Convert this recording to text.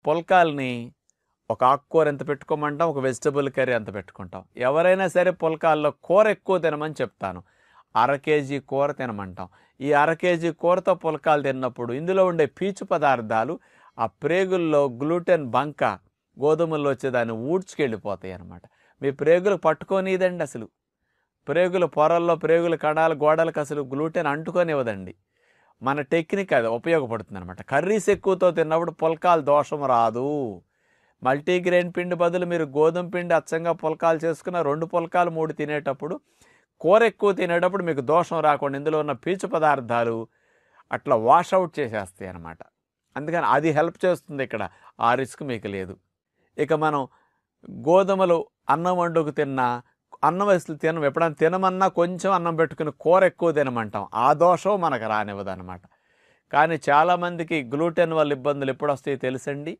పుల్కాల్ని ఒక ఆకుకూర ఎంత పెట్టుకోమంటాం, ఒక వెజిటబుల్ కర్రీ ఎంత పెట్టుకుంటాం. ఎవరైనా సరే పుల్కాల్లో కూర ఎక్కువ తినమని చెప్తాను. 1/2 కేజీ కూర తినమంటాం. ఈ 1/2 కేజీ కూరతో పుల్కాలు తిన్నప్పుడు ఇందులో ఉండే పీచు పదార్థాలు ఆ ప్రేగుల్లో గ్లూటెన్ బంక గోధుమల్లో వచ్చేదాన్ని ఊడ్చుకెళ్ళిపోతాయి అన్నమాట. మీ ప్రేగులు పట్టుకోనిదండి. అసలు ప్రేగుల పొరల్లో ప్రేగుల కణాల గోడలకు అసలు గ్లూటెన్ అంటుకొనివ్వదండి. మన టెక్నిక్ అది ఉపయోగపడుతుంది అనమాట. కర్రీస్ ఎక్కువతో తిన్నప్పుడు పుల్కాలు దోషం రాదు. మల్టీగ్రెయిన్ పిండి బదులు మీరు గోధుమ పిండి అచ్చంగా పుల్కాలు చేసుకున్న 2 పుల్కాలు 3 తినేటప్పుడు, కూర ఎక్కువ తినేటప్పుడు మీకు దోషం రాకుండా ఇందులో ఉన్న పీచు పదార్థాలు అట్లా వాషౌట్ చేసేస్తాయి అన్నమాట. అందుకని అది హెల్ప్ చేస్తుంది. ఇక్కడ ఆ రిస్క్ మీకు లేదు. ఇక మనం గోధుమలు అన్నం వండుకు తిన్నా, అన్నం అసలు తినం, ఎప్పుడైనా తినమన్నా కొంచెం అన్నం పెట్టుకుని కూర ఎక్కువ తినమంటాం. ఆ దోషం మనకు రానివ్వదు అనమాట. కానీ చాలామందికి గ్లూటెన్ వల్ల ఇబ్బందులు ఎప్పుడు వస్తాయో తెలుసండి.